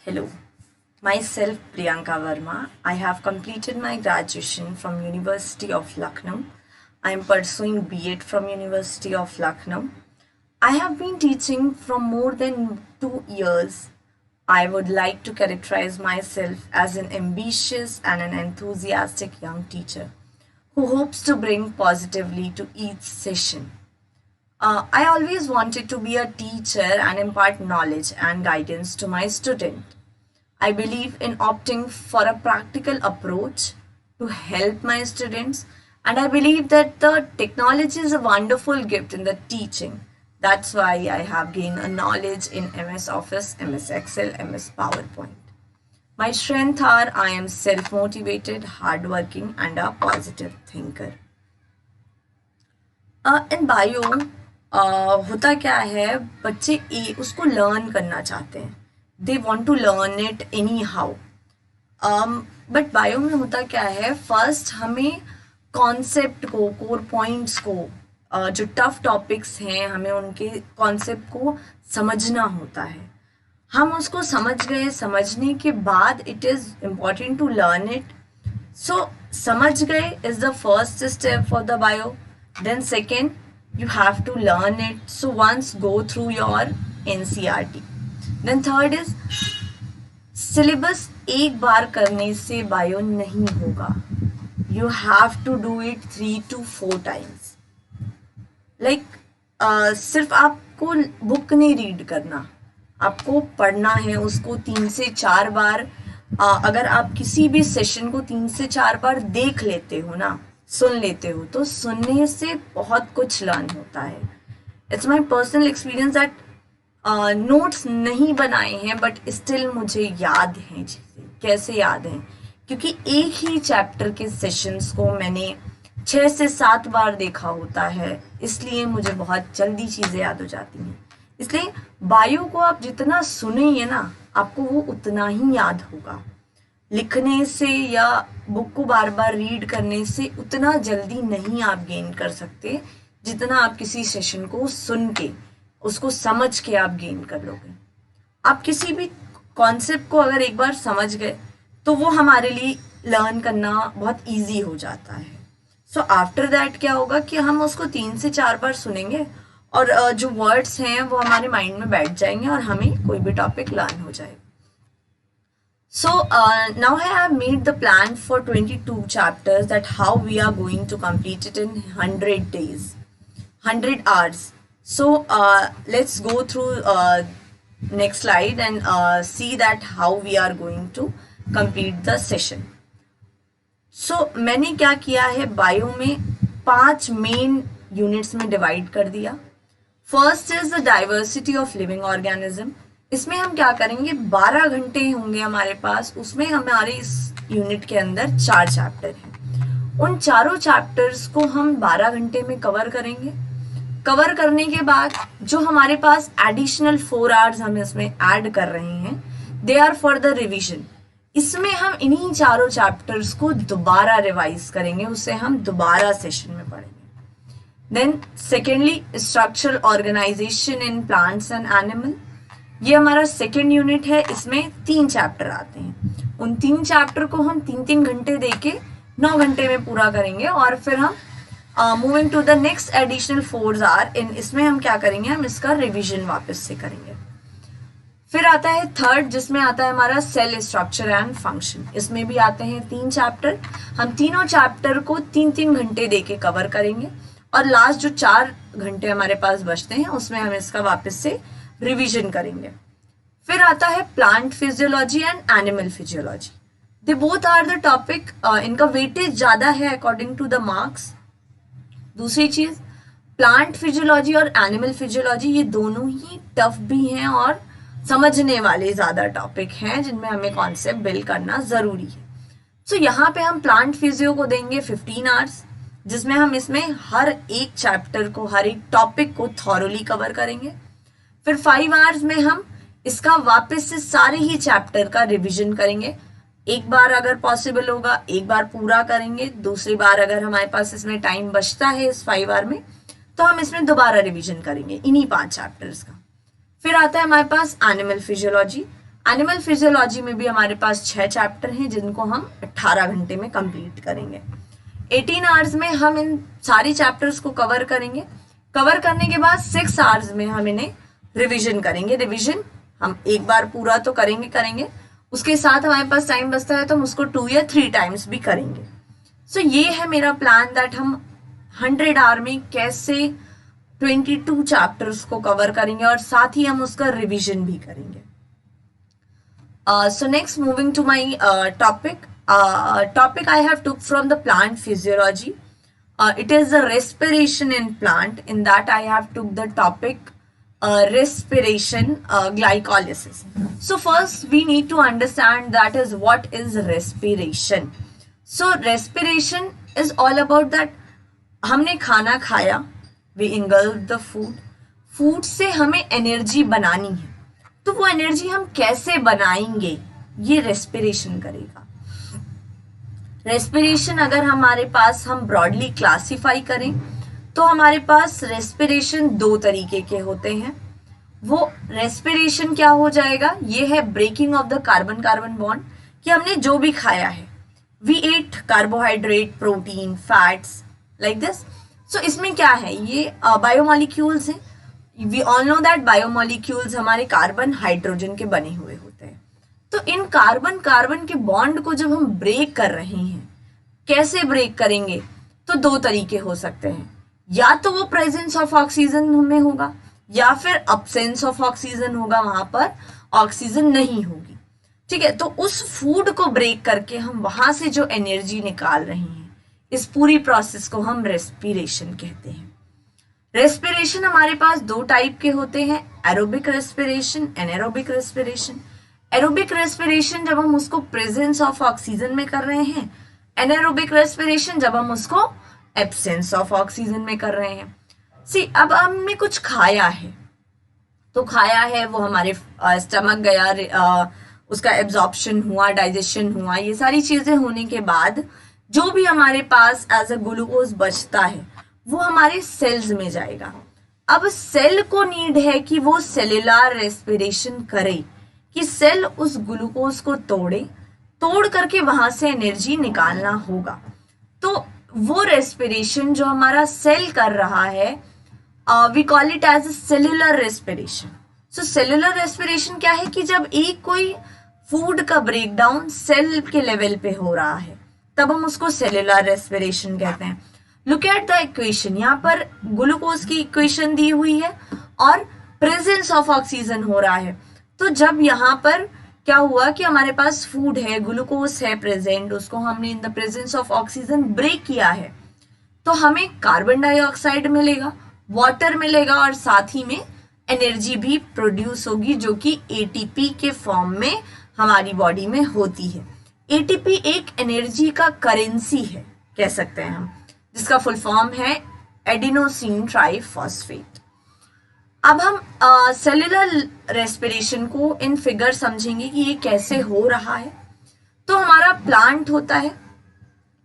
Hello, myself Priyanka Verma. I have completed my graduation from University of Lucknow. I am pursuing B.Ed from University of Lucknow. I have been teaching from more than 2 years. I would like to characterize myself as an ambitious and an enthusiastic young teacher who hopes to bring positively to each session. I always wanted to be a teacher and impart knowledge and guidance to my student. I believe in opting for a practical approach to help my students, and I believe that the technology is a wonderful gift in the teaching. That's why I have gained a knowledge in MS Office, MS Excel, MS PowerPoint. My strengths are I am self motivated, hardworking, and a positive thinker. In bio होता क्या है, बच्चे उसको learn करना चाहते हैं, they want to learn it anyhow. But bio में होता क्या है, फर्स्ट हमें कॉन्सेप्ट को, कोर पॉइंट्स को, जो टफ टॉपिक्स हैं हमें उनके कॉन्सेप्ट को समझना होता है. हम उसको समझ गए, समझने के बाद it is important to learn it. So समझ गए is the first step for the bio. Then second, you have to learn it. So once go through your NCERT. Then third is syllabus एक बार करने से bio नहीं होगा. You have to do it 3 to 4 times. Like सिर्फ आपको book नहीं read करना, आपको पढ़ना है उसको 3 से 4 बार. अगर आप किसी भी सेशन को 3 से 4 बार देख लेते हो ना, सुन लेते हो, तो सुनने से बहुत कुछ लर्न होता है. It's my personal experience that notes नहीं बनाए हैं बट स्टिल मुझे याद हैं चीज़ें. कैसे याद हैं? क्योंकि एक ही चैप्टर के सेशंस को मैंने 6 से 7 बार देखा होता है, इसलिए मुझे बहुत जल्दी चीज़ें याद हो जाती हैं. इसलिए बायो को आप जितना सुनेंगे ना, आपको वो उतना ही याद होगा. लिखने से या बुक को बार बार रीड करने से उतना जल्दी नहीं आप गेन कर सकते जितना आप किसी सेशन को सुन के, उसको समझ के आप गेन कर लोगे. आप किसी भी कॉन्सेप्ट को अगर एक बार समझ गए तो वो हमारे लिए लर्न करना बहुत इजी हो जाता है. सो आफ्टर दैट क्या होगा कि हम उसको 3 से 4 बार सुनेंगे और जो वर्ड्स हैं वो हमारे माइंड में बैठ जाएंगे और हमें कोई भी टॉपिक लर्न हो जाएगा. So now I have made the plan for 22 chapters, that how we are going to complete it in 100 days, 100 hours. So let's go through next slide and see that how we are going to complete the session. So मैंने क्या किया है, bio में 5 main units में divide कर दिया. First is the diversity of living organism. इसमें हम क्या करेंगे, 12 घंटे होंगे हमारे पास. उसमें हमारे इस यूनिट के अंदर 4 चैप्टर हैं. उन चारों चैप्टर्स को हम 12 घंटे में कवर करेंगे. कवर करने के बाद जो हमारे पास एडिशनल 4 आवर्स हम इसमें ऐड कर रहे हैं, they are for the revision. इसमें हम इन्हीं चारों चैप्टर्स को दोबारा रिवाइज करेंगे, उसे हम दोबारा सेशन में पढ़ेंगे. Then secondly, structural organisation in plants and animal. ये हमारा सेकेंड यूनिट है. इसमें 3 चैप्टर आते हैं. उन 3 चैप्टर को हम 3-3 घंटे देके 9 घंटे में पूरा करेंगे. और फिर हम moving to the next additional 4 hour in, इसमें हम क्या करेंगे, हम इसका रिवीजन वापस से करेंगे. फिर आता है थर्ड, जिसमें आता है हमारा सेल स्ट्रक्चर एंड फंक्शन. इसमें भी आते हैं 3 चैप्टर. हम तीनों चैप्टर को 3-3 घंटे देके कवर करेंगे और लास्ट जो 4 घंटे हमारे पास बचते हैं उसमें हम इसका वापस से रिवीजन करेंगे. फिर आता है plant physiology and animal physiology. They both are the topic, इनका वेटेज ज्यादा है अकॉर्डिंग टू द मार्क्स. दूसरी चीज, प्लांट फिजियोलॉजी और एनिमल फिजियोलॉजी ये दोनों ही टफ भी हैं और समझने वाले ज्यादा टॉपिक हैं जिनमें हमें कॉन्सेप्ट बिल्ड करना जरूरी है. सो यहाँ पे हम प्लांट फिजियो को देंगे 15 आवर्स, जिसमें हम इसमें हर एक चैप्टर को, हर एक टॉपिक को थॉरोली कवर करेंगे. फिर 5 आवर्स में हम इसका वापस से सारे ही चैप्टर का रिवीजन करेंगे. एक बार अगर पॉसिबल होगा एक बार पूरा करेंगे, दूसरी बार अगर हमारे पास इसमें टाइम बचता है इस 5 आवर में तो हम इसमें दोबारा रिवीजन करेंगे इन्हीं 5 चैप्टर्स का. फिर आता है हमारे पास एनिमल फिजियोलॉजी. एनिमल फिजियोलॉजी में भी हमारे पास 6 चैप्टर हैं जिनको हम 18 घंटे में कंप्लीट करेंगे। 18 आवर्स में हम इन सारी चैप्टर्स को कवर करेंगे। कवर करने के बाद 6 आवर्स में हम इन्हें रिवीजन करेंगे। रिवीजन हम एक बार पूरा तो करेंगे, उसके साथ हमारे पास टाइम बचता है तो हम उसको 2 या 3 टाइम्स भी करेंगे। सो ये है मेरा प्लान दैट हम 100 आवर में कैसे 22 चैप्टर्स को कवर करेंगे और साथ ही हम उसका रिवीजन भी करेंगे। So next, moving to my topic I have took from the plant physiology. It is the respiration in plant. In that I have took the topic respiration glycolysis. So first we need to understand that is what is respiration. So respiration is all about that हमने खाना खाया, we engulf the food. Food से हमें energy बनानी है, तो वो energy हम कैसे बनाएंगे, ये रेस्पिरेशन करेगा। रेस्पिरेशन अगर हमारे पास हम ब्रॉडली क्लासिफाई करें तो हमारे पास रेस्पिरेशन 2 तरीके के होते हैं। वो रेस्पिरेशन क्या हो जाएगा, ये है breaking of the carbon carbon bond, कि हमने जो भी खाया है, we ate carbohydrate, protein, fats, like this. So इसमें क्या है, ये बायोमोलिक्यूल्स हैं। We all know that biomolecules हमारे कार्बन हाइड्रोजन के बने हुए होते हैं। तो इन कार्बन कार्बन के बॉन्ड को जब हम ब्रेक कर रहे हैं, कैसे ब्रेक करेंगे, तो 2 तरीके हो सकते हैं। या तो वो प्रेजेंस ऑफ ऑक्सीजन में होगा या फिर अब्सेंस ऑफ ऑक्सीजन होगा, वहां पर ऑक्सीजन नहीं होगी। ठीक है, तो उस फूड को ब्रेक करके हम वहां से जो एनर्जी निकाल रहे हैं, इस पूरी प्रोसेस को हम रेस्पिरेशन कहते हैं। रेस्पिरेशन हमारे पास 2 टाइप के होते हैं, aerobic respiration, anaerobic respiration. Aerobic respiration जब हम उसको प्रेजेंस ऑफ ऑक्सीजन में कर रहे हैं, एनारोबिक रेस्पिरेशन जब हम उसको एब्सेंस ऑफ ऑक्सीजन में कर रहे हैं। अब हमने कुछ खाया है, तो खाया है वो हमारे स्टमक गया, उसका एब्जॉर्प्शन हुआ, डाइजेशन हुआ, ये सारी चीजें होने के बाद जो भी हमारे पास एज अ ग्लूकोज बचता है वो हमारे सेल्स में जाएगा। अब सेल को नीड है कि वो सेल्यूलर रेस्पिरेशन करे, कि सेल उस ग्लूकोज को तोड़ करके वहां से एनर्जी निकालना होगा। तो वो रेस्पिरेशन जो हमारा सेल कर रहा है, we call it as cellular respiration. So cellular respiration क्या है, कि जब एक कोई फूड का ब्रेकडाउन सेल के लेवल पे हो रहा है, तब हम उसको सेल्यूलर रेस्पिरेशन कहते हैं। लुक एट द इक्वेशन, यहाँ पर ग्लूकोज की इक्वेशन दी हुई है और प्रेजेंस ऑफ ऑक्सीजन हो रहा है। तो जब यहाँ पर क्या हुआ कि हमारे पास फूड है, ग्लूकोज है प्रेजेंट, उसको हमने in the presence of oxygen break किया है, तो हमें कार्बन डाइऑक्साइड मिलेगा, वाटर मिलेगा और साथ ही में एनर्जी भी प्रोड्यूस होगी, जो कि एटीपी के फॉर्म में हमारी बॉडी में होती है। एटीपी एक एनर्जी का करेंसी है, कह सकते हैं हम, जिसका फुल फॉर्म है एडिनोसिन ट्राइफॉस्फेट। अब हम सेल्यूलर रेस्पिरेशन को इन फिगर समझेंगे कि ये कैसे हो रहा है। तो हमारा प्लांट होता है,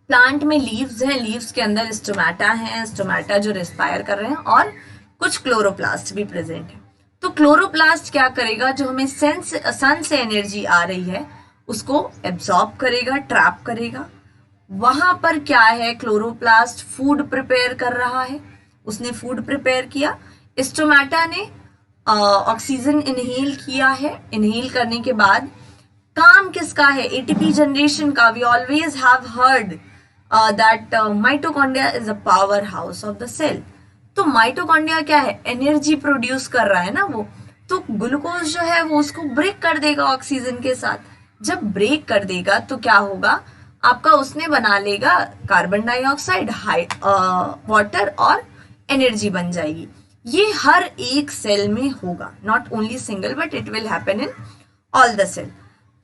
प्लांट में लीव्स हैं, लीव्स के अंदर स्टोमेटा हैं, स्टोमेटा जो रेस्पायर कर रहे हैं, और कुछ क्लोरोप्लास्ट भी प्रेजेंट है। तो क्लोरोप्लास्ट क्या करेगा, जो हमें सन से एनर्जी आ रही है उसको एब्जॉर्ब करेगा, ट्रैप करेगा। वहां पर क्या है, क्लोरोप्लास्ट फूड प्रिपेयर कर रहा है, उसने फूड प्रिपेयर किया, स्टोमेटा ने ऑक्सीजन इनहेल किया है, इनहेल करने के बाद काम किसका है, एटीपी जनरेशन का। We always have heard that mitochondria is a powerhouse of the cell. तो माइटोकॉन्ड्रिया क्या है, एनर्जी प्रोड्यूस कर रहा है ना वो, तो ग्लूकोज जो है वो उसको ब्रेक कर देगा ऑक्सीजन के साथ। जब ब्रेक कर देगा तो क्या होगा, आपका उसने बना लेगा कार्बन डाइऑक्साइड, वाटर और एनर्जी बन जाएगी। ये हर एक सेल में होगा, not only single but it will happen in all the cell.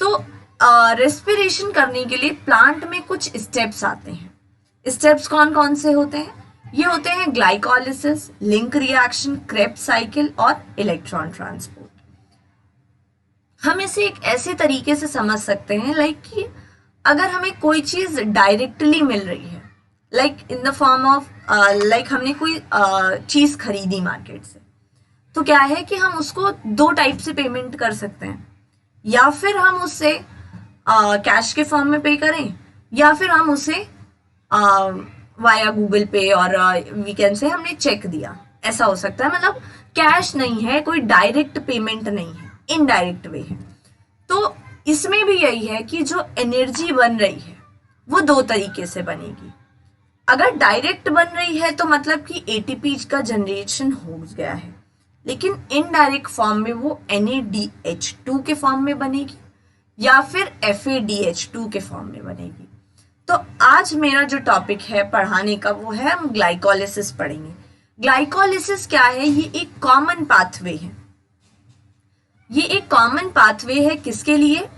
तो रेस्पिरेशन करने के लिए प्लांट में कुछ स्टेप्स आते हैं। स्टेप्स कौन कौन से होते हैं, ये होते हैं glycolysis, link reaction, Krebs cycle और इलेक्ट्रॉन ट्रांसपोर्ट। हम इसे एक ऐसे तरीके से समझ सकते हैं लाइक कि अगर हमें कोई चीज डायरेक्टली मिल रही है, like in the form of like हमने कोई चीज खरीदी मार्केट से, तो क्या है कि हम उसको 2 टाइप से पेमेंट कर सकते हैं। या फिर हम उससे कैश के फॉर्म में पे करें, या फिर हम उसे वाया गूगल पे और वीकेंड से हमने चेक दिया, ऐसा हो सकता है। मतलब कैश नहीं है, कोई डायरेक्ट पेमेंट नहीं है, इनडायरेक्ट वे है। तो इसमें भी यही है कि जो एनर्जी बन रही है वो दो तरीके से बनेगी। अगर डायरेक्ट बन रही है तो मतलब कि एटीपी का जनरेशन हो गया है, लेकिन इनडायरेक्ट फॉर्म में वो NADH2 के फॉर्म में बनेगी या फिर FADH2 के फॉर्म में बनेगी। तो आज मेरा जो टॉपिक है पढ़ाने का वो है, हम ग्लाइकोलिसिस पढ़ेंगे। ग्लाइकोलिसिस क्या है? ये एक कॉमन पाथवे है। ये एक कॉमन पाथवे है किसके लिए?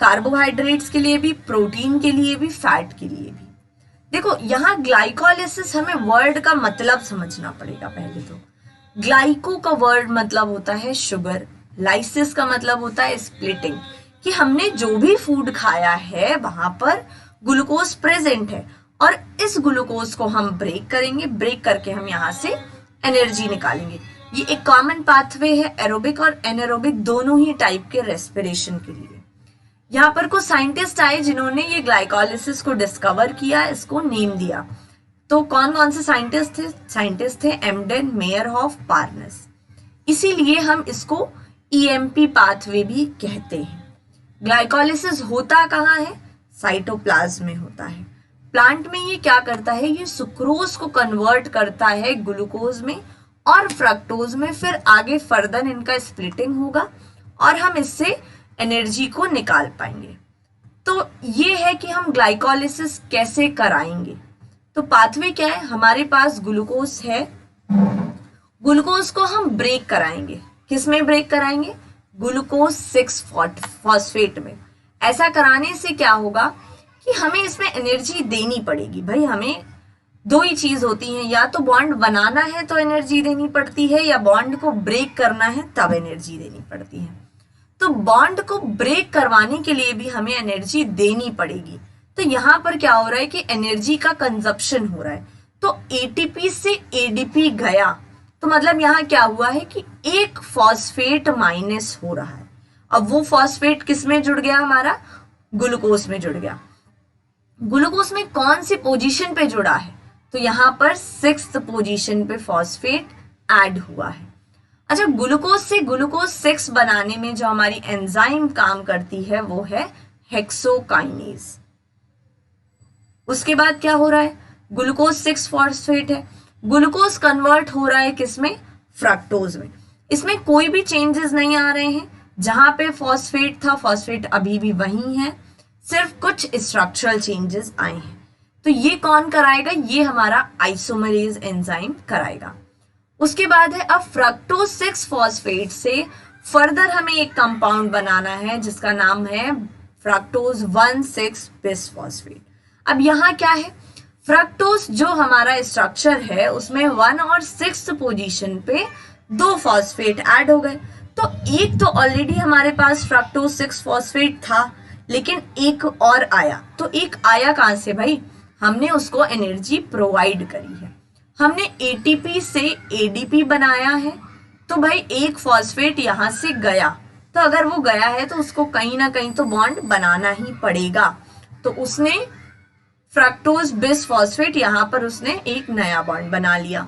कार्बोहाइड्रेट्स के लिए भी, प्रोटीन के लिए भी, फैट के लिए भी। देखो यहाँ ग्लाइकोलिसिस, हमें वर्ड का मतलब समझना पड़ेगा पहले तो। ग्लाइको का वर्ड मतलब होता है शुगर, लाइसिस का मतलब होता है स्प्लिटिंग, कि हमने जो भी फूड खाया है वहां पर ग्लूकोज प्रेजेंट है और इस ग्लूकोज को हम ब्रेक करेंगे, ब्रेक करके हम यहाँ से एनर्जी निकालेंगे। ये एक कॉमन पाथवे है एरोबिक और एनारोबिक दोनों ही टाइप के रेस्पिरेशन के लिए। यहाँ पर कुछ साइंटिस्ट आए जिन्होंने ये ग्लाइकोलिसिस को डिस्कवर किया, इसको नेम दिया। तो कौन कौन से साइंटिस्ट थे? Embden, मेयरहॉफ, Parnas. इसीलिए हम इसको EMP पाथवे भी कहते हैं। ग्लाइकोलिसिस होता कहाँ है? साइटोप्लाज्म में होता है। प्लांट में ये क्या करता है? ये सुक्रोज को कन्वर्ट करता है ग्लूकोज में और फ्रक्टोज में, फिर आगे फर्दर इनका स्प्लिटिंग होगा और हम इससे एनर्जी को निकाल पाएंगे। तो ये है कि हम ग्लाइकोलिसिस कैसे कराएंगे। तो पाथवे क्या है? हमारे पास ग्लूकोज है, ग्लूकोज को हम ब्रेक कराएंगे। किस में ब्रेक कराएंगे? ग्लूकोज 6 फॉस्फेट में। ऐसा कराने से क्या होगा कि हमें इसमें एनर्जी देनी पड़ेगी। भाई हमें दो ही चीज होती है, या तो बॉन्ड बनाना है तो एनर्जी देनी पड़ती है, या बॉन्ड को ब्रेक करना है तब एनर्जी देनी पड़ती है। तो बॉन्ड को ब्रेक करवाने के लिए भी हमें एनर्जी देनी पड़ेगी। तो यहाँ पर क्या हो रहा है कि एनर्जी का कंजप्शन हो रहा है। तो ATP से ADP गया, तो मतलब यहाँ क्या हुआ है कि एक फॉस्फेट माइनस हो रहा है। अब वो फॉस्फेट किस में जुड़ गया? हमारा ग्लूकोज में जुड़ गया। ग्लूकोज में कौन सी पोजीशन पे जुड़ा है? तो यहाँ पर 6th पोजीशन पे फॉस्फेट ऐड हुआ है। अच्छा, ग्लूकोज से ग्लूकोज 6 बनाने में जो हमारी एंजाइम काम करती है वो है हेक्सोकाइनेज। उसके बाद क्या हो रहा है? ग्लूकोज 6 फॉस्फेट है, ग्लूकोज कन्वर्ट हो रहा है किसमें? फ्रक्टोज में। इसमें कोई भी चेंजेस नहीं आ रहे हैं। जहां पे फॉस्फेट था, फॉस्फेट अभी भी वही है, सिर्फ कुछ स्ट्रक्चरल चेंजेस आए हैं। तो ये कौन कराएगा? ये हमारा आइसोमरेज एंजाइम कराएगा। उसके बाद है, अब फ्रक्टोज 6 फॉस्फेट से फर्दर हमें एक कंपाउंड बनाना है जिसका नाम है फ्रक्टोज 1,6 बिसफॉस्फेट। अब यहाँ क्या है? फ्रक्टोज जो हमारा स्ट्रक्चर है उसमें 1 और 6 पोजीशन पे 2 फॉस्फेट ऐड हो गए। तो एक तो ऑलरेडी हमारे पास फ्रक्टोज 6 फॉस्फेट था, लेकिन एक और आया। तो एक आया कहाँ से भाई? हमने उसको एनर्जी प्रोवाइड करी है, हमने ATP से ADP बनाया है। तो भाई एक फॉस्फेट यहां से गया, तो अगर वो गया है तो उसको कहीं ना कहीं तो बॉन्ड बनाना ही पड़ेगा। तो उसने फ्रक्टोज बिसफॉस्फेट यहां पर उसने एक नया बॉन्ड बना लिया।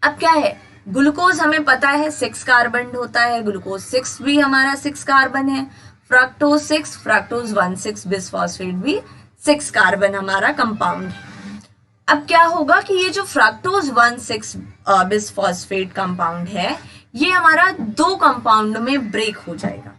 अब क्या है? ग्लूकोज हमें पता है 6 कार्बन होता है, ग्लूकोज 6 भी हमारा 6 कार्बन है, फ्रक्टोज 6, फ्रक्टोज 1,6 बिसफॉस्फेट भी 6 कार्बन हमारा कंपाउंड है। अब क्या होगा कि ये जो फ्रक्टोज 1,6 बिसफॉस्फेट कंपाउंड है, ये हमारा 2 कंपाउंड में ब्रेक हो जाएगा।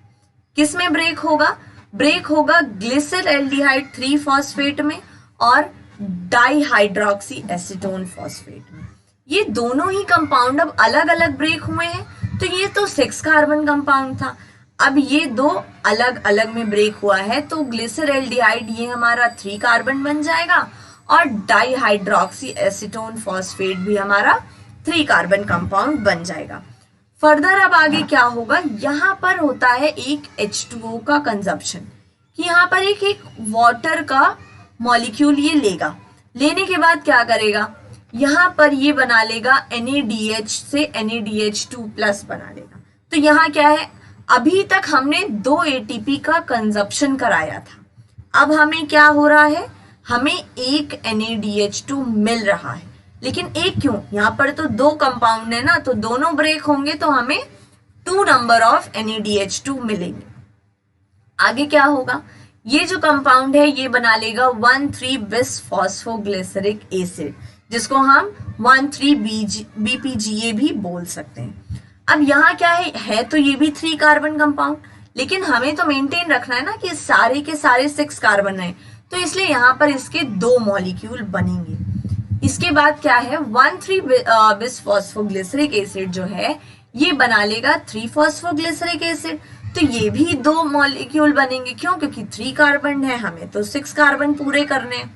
किस में ब्रेक होगा? ब्रेक होगा ग्लिसरल्डिहाइड 3 फॉस्फेट में और डाइहाइड्रोक्सी एसीटोन फॉस्फेट में। ये दोनों ही कंपाउंड अब अलग अलग ब्रेक हुए हैं। तो ये तो 6 कार्बन कंपाउंड था, अब ये 2 अलग अलग में ब्रेक हुआ है, तो ग्लिसरल्डिहाइड ये हमारा 3 कार्बन बन जाएगा और डाइहाइड्रोक्सी एसीटोन फॉस्फेट भी हमारा 3 कार्बन कंपाउंड बन जाएगा। फर्दर अब आगे क्या होगा? यहाँ पर होता है एक H2O का कंजप्शन, कि यहाँ पर एक वाटर का मॉलिक्यूल ये लेगा, लेने के बाद क्या करेगा? यहाँ पर ये बना लेगा NADH से NADH2+ बना लेगा। तो यहाँ क्या है? अभी तक हमने 2 एटीपी का कंजप्शन कराया था, अब हमें क्या हो रहा है, हमें एक NADH2 मिल रहा है, लेकिन एक क्यों, यहाँ पर तो 2 कंपाउंड है ना, तो दोनों ब्रेक होंगे तो हमें 2 नंबर ऑफ NADH2 मिलेंगे। आगे क्या होगा, ये जो कंपाउंड है ये बना लेगा 1,3 बिस फॉस्फोग्लिसरिक एसिड, जिसको हम 1,3 BPGA भी बोल सकते हैं। अब यहाँ क्या है तो ये भी 3 कार्बन कंपाउंड, लेकिन हमें तो मेंटेन रखना है ना कि सारे के सारे 6 कार्बन है, तो इसलिए यहाँ पर इसके 2 मॉलिक्यूल बनेंगे। इसके बाद क्या है, 1,3 बिस फॉस्फोग्लिसरिक एसिड जो है ये बना लेगा 3 फॉस्फोग्लिसरिक एसिड, तो ये भी 2 मॉलिक्यूल बनेंगे। क्यों, क्योंकि 3 कार्बन है, हमें तो 6 कार्बन पूरे करने हैं।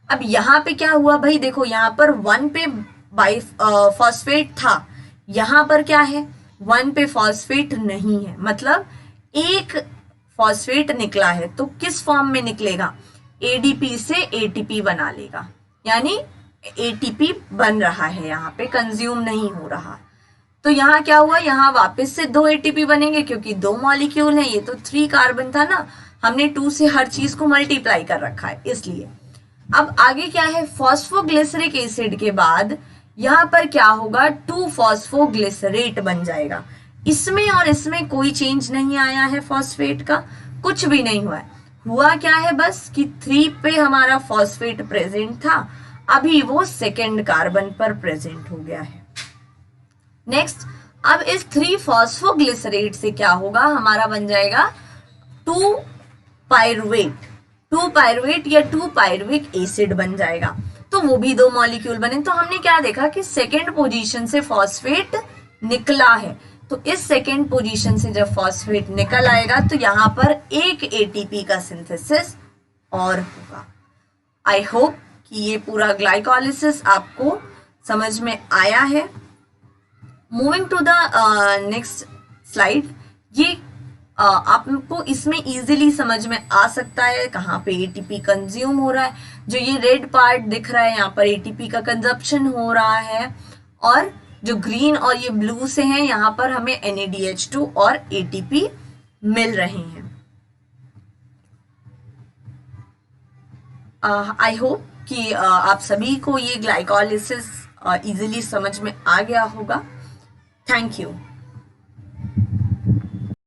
अब यहाँ पे क्या हुआ भाई, देखो यहाँ पर 1 पे बाई फॉस्फेट था, यहाँ पर क्या है 1 पे फॉस्फेट नहीं है, मतलब एक फॉस्फेट निकला है, तो किस फॉर्म में निकलेगा, ADP से ATP बना लेगा, यानी ATP बन रहा है, यहाँ पे कंज्यूम नहीं हो रहा। तो यहाँ क्या हुआ, यहाँ वापस से 2 ATP बनेंगे, क्योंकि 2 मॉलिक्यूल है, ये तो 3 कार्बन था ना, हमने 2 से हर चीज को मल्टीप्लाई कर रखा है इसलिए। अब आगे क्या है, फॉस्फोग्लिसरिक एसिड के बाद यहाँ पर क्या होगा, 2 फॉस्फोग्लिसरेट बन जाएगा। इसमें और इसमें कोई चेंज नहीं आया है, फॉस्फेट का कुछ भी नहीं हुआ है। हुआ क्या है बस कि 3 पे हमारा फॉस्फेट प्रेजेंट था, अभी वो 2nd कार्बन पर प्रेजेंट हो गया है। नेक्स्ट, अब इस 3 फॉस्फोग्लिसरेट से क्या होगा, हमारा बन जाएगा 2 पायरुवेट, 2 पायरुवेट या 2 पायरुविक एसिड बन जाएगा, तो वो भी 2 मॉलिक्यूल बने। तो हमने क्या देखा कि 2nd पोजीशन से फॉस्फेट निकला है, तो इस 2nd पोजीशन से जब फॉस्फेट निकल आएगा तो यहाँ पर एक ATP का सिंथेसिस और होगा। आई होप कि ये पूरा ग्लाइकोलिसिस आपको समझ में आया है। Moving to the next slide, ये आपको इसमें इजीली समझ में आ सकता है कहाँ पे ATP कंज्यूम हो रहा है। जो ये रेड पार्ट दिख रहा है यहाँ पर ATP का कंजप्शन हो रहा है, और जो ग्रीन और ये ब्लू से हैं यहाँ पर हमें NADH2 और ATP मिल रहे हैं। आई होप कि आप सभी को ये ग्लाइकोलिसिस इजीली समझ में आ गया होगा। Thank you.